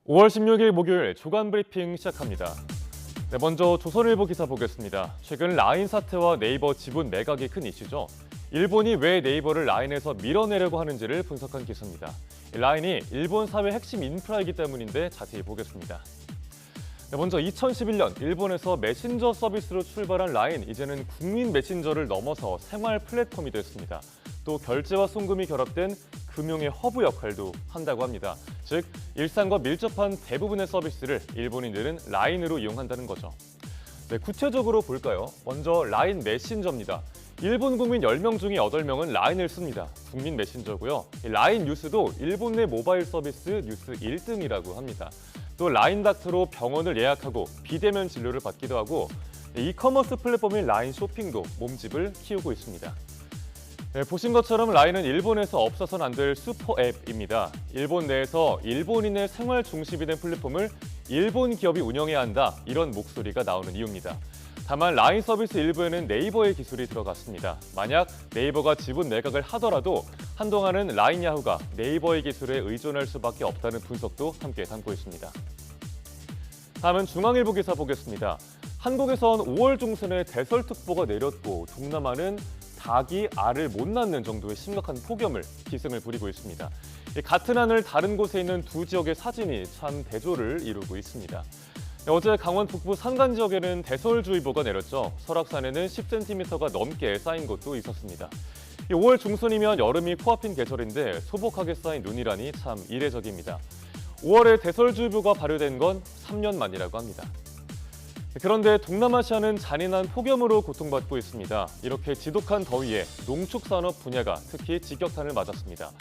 5월 16일 목요일 주간 브리핑 시작합니다. 네, 먼저 조선일보 기사 보겠습니다. 최근 라인 사태와 네이버 지분 매각이 큰 이슈죠. 일본이 왜 네이버를 라인에서 밀어내려고 하는지를 분석한 기사입니다. 라인이 일본 사회 핵심 인프라이기 때문인데 자세히 보겠습니다. 네, 먼저 2011년 일본에서 메신저 서비스로 출발한 라인, 이제는 국민 메신저를 넘어서 생활 플랫폼이 됐습니다. 또 결제와 송금이 결합된 금융의 허브 역할도 한다고 합니다. 즉, 일상과 밀접한 대부분의 서비스를 일본인들은 라인으로 이용한다는 거죠. 네, 구체적으로 볼까요? 먼저 라인 메신저입니다. 일본 국민 10명 중에 8명은 라인을 씁니다. 국민 메신저고요. 라인 뉴스도 일본 내 모바일 서비스 뉴스 1등이라고 합니다. 또 라인 닥터로 병원을 예약하고 비대면 진료를 받기도 하고, 이커머스 플랫폼인 라인 쇼핑도 몸집을 키우고 있습니다. 네, 보신 것처럼 라인은 일본에서 없어서는 안 될 슈퍼 앱입니다. 일본 내에서 일본인의 생활 중심이 된 플랫폼을 일본 기업이 운영해야 한다, 이런 목소리가 나오는 이유입니다. 다만 라인 서비스 일부에는 네이버의 기술이 들어갔습니다. 만약 네이버가 지분 매각을 하더라도 한동안은 라인 야후가 네이버의 기술에 의존할 수밖에 없다는 분석도 함께 담고 있습니다. 다음은 중앙일보 기사 보겠습니다. 한국에선 5월 중순에 대설특보가 내렸고 동남아는 닭이 알을 못 낳는 정도의 심각한 폭염을 기승을 부리고 있습니다. 같은 하늘 다른 곳에 있는 두 지역의 사진이 참 대조를 이루고 있습니다. 어제 강원 북부 산간 지역에는 대설주의보가 내렸죠. 설악산에는 10cm가 넘게 쌓인 곳도 있었습니다. 5월 중순이면 여름이 코앞인 계절인데 소복하게 쌓인 눈이라니 참 이례적입니다. 5월에 대설주의보가 발효된 건 3년 만이라고 합니다. 그런데 동남아시아는 잔인한 폭염으로 고통받고 있습니다. 이렇게 지독한 더위에 농축산업 분야가 특히 직격탄을 맞았습니다.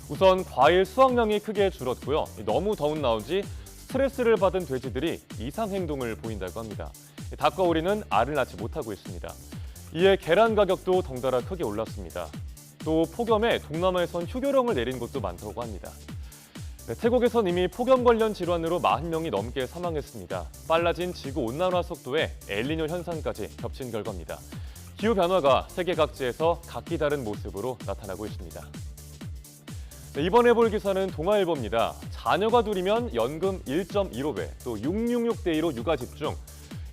우선 과일 수확량이 크게 줄었고요. 너무 더운 나머지 스트레스를 받은 돼지들이 이상 행동을 보인다고 합니다. 닭과 오리는 알을 낳지 못하고 있습니다. 이에 계란 가격도 덩달아 크게 올랐습니다. 또 폭염에 동남아에선 휴교령을 내린 곳도 많다고 합니다. 네, 태국에선 이미 폭염 관련 질환으로 40명이 넘게 사망했습니다. 빨라진 지구온난화 속도에 엘니뇨 현상까지 겹친 결과입니다. 기후변화가 세계 각지에서 각기 다른 모습으로 나타나고 있습니다. 네, 이번에 볼 기사는 동아일보입니다. 자녀가 둘이면 연금 1.15배, 또 666대2로 육아 집중.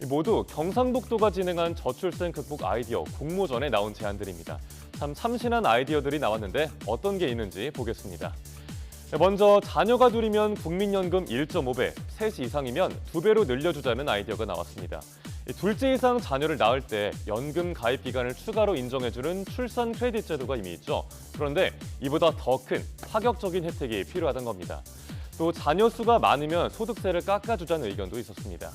모두 경상북도가 진행한 저출생 극복 아이디어 공모전에 나온 제안들입니다. 참 참신한 아이디어들이 나왔는데 어떤 게 있는지 보겠습니다. 먼저 자녀가 둘이면 국민연금 1.5배, 셋 이상이면 2배로 늘려주자는 아이디어가 나왔습니다. 둘째 이상 자녀를 낳을 때 연금 가입 기간을 추가로 인정해주는 출산 크레딧 제도가 이미 있죠. 그런데 이보다 더 큰 파격적인 혜택이 필요하다는 겁니다. 또 자녀 수가 많으면 소득세를 깎아주자는 의견도 있었습니다.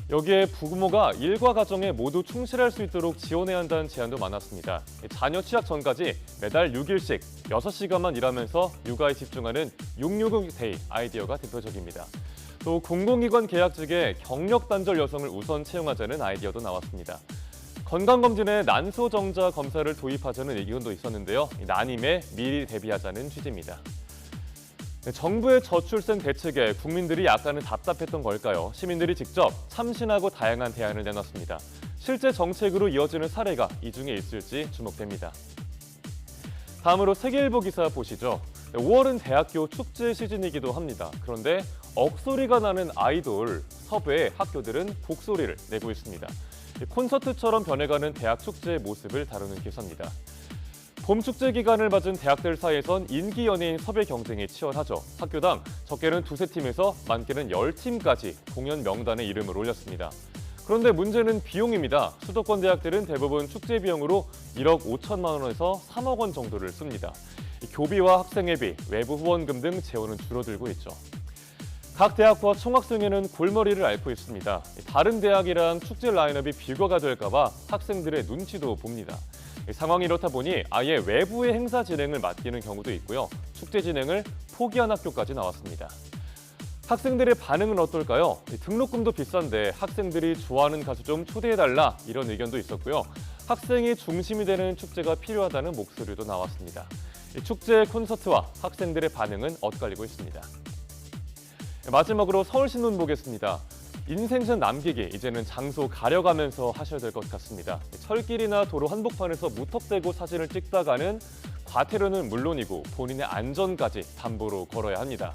여기에 부모가 일과 가정에 모두 충실할 수 있도록 지원해야 한다는 제안도 많았습니다. 자녀 취약 전까지 매달 6일씩 6시간만 일하면서 육아에 집중하는 666데이 아이디어가 대표적입니다. 또 공공기관 계약직에 경력 단절 여성을 우선 채용하자는 아이디어도 나왔습니다. 건강검진에 난소정자 검사를 도입하자는 의견도 있었는데요. 난임에 미리 대비하자는 취지입니다. 정부의 저출생 대책에 국민들이 약간은 답답했던 걸까요? 시민들이 직접 참신하고 다양한 대안을 내놨습니다. 실제 정책으로 이어지는 사례가 이 중에 있을지 주목됩니다. 다음으로 세계일보 기사 보시죠. 5월은 대학교 축제 시즌이기도 합니다. 그런데 억소리가 나는 아이돌 섭외에 학교들은 곡소리를 내고 있습니다. 콘서트처럼 변해가는 대학 축제의 모습을 다루는 기사입니다. 봄 축제 기간을 맞은 대학들 사이에선 인기 연예인 섭외 경쟁이 치열하죠. 학교당 적게는 2-3팀에서 많게는 10팀까지 공연 명단에 이름을 올렸습니다. 그런데 문제는 비용입니다. 수도권 대학들은 대부분 축제 비용으로 1억 5천만 원에서 3억 원 정도를 씁니다. 교비와 학생회비, 외부 후원금 등 재원은 줄어들고 있죠. 각 대학과 총학생회는 골머리를 앓고 있습니다. 다른 대학이랑 축제 라인업이 비교가 될까 봐 학생들의 눈치도 봅니다. 상황이 이렇다 보니 아예 외부의 행사 진행을 맡기는 경우도 있고요. 축제 진행을 포기한 학교까지 나왔습니다. 학생들의 반응은 어떨까요? 등록금도 비싼데 학생들이 좋아하는 가수 좀 초대해달라, 이런 의견도 있었고요. 학생이 중심이 되는 축제가 필요하다는 목소리도 나왔습니다. 축제 콘서트와 학생들의 반응은 엇갈리고 있습니다. 마지막으로 서울신문 보겠습니다. 인생샷 남기기, 이제는 장소 가려가면서 하셔야 될 것 같습니다. 철길이나 도로 한복판에서 무턱대고 사진을 찍다가는 과태료는 물론이고 본인의 안전까지 담보로 걸어야 합니다.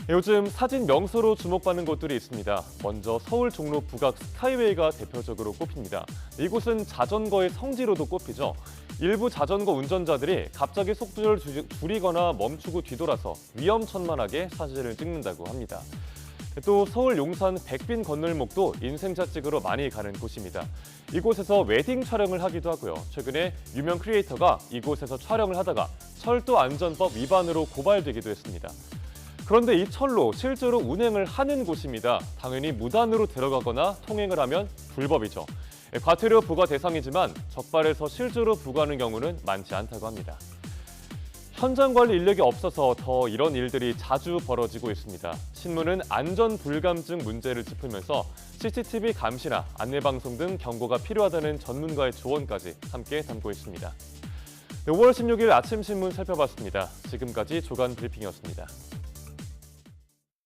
요즘 사진 명소로 주목받는 곳들이 있습니다. 먼저 서울 종로 북악 스카이웨이가 대표적으로 꼽힙니다. 이곳은 자전거의 성지로도 꼽히죠. 일부 자전거 운전자들이 갑자기 속도를 줄이거나 멈추고 뒤돌아서 위험천만하게 사진을 찍는다고 합니다. 또 서울 용산 백빈 건널목도 인생샷 찍으러 많이 가는 곳입니다. 이곳에서 웨딩 촬영을 하기도 하고요. 최근에 유명 크리에이터가 이곳에서 촬영을 하다가 철도 안전법 위반으로 고발되기도 했습니다. 그런데 이 철로 실제로 운행을 하는 곳입니다. 당연히 무단으로 들어가거나 통행을 하면 불법이죠. 과태료 부과 대상이지만 적발해서 실제로 부과하는 경우는 많지 않다고 합니다. 현장 관리 인력이 없어서 더 이런 일들이 자주 벌어지고 있습니다. 신문은 안전 불감증 문제를 짚으면서 CCTV 감시나 안내방송 등 경고가 필요하다는 전문가의 조언까지 함께 담고 있습니다. 5월 16일 아침 신문 살펴봤습니다. 지금까지 조간 브리핑이었습니다.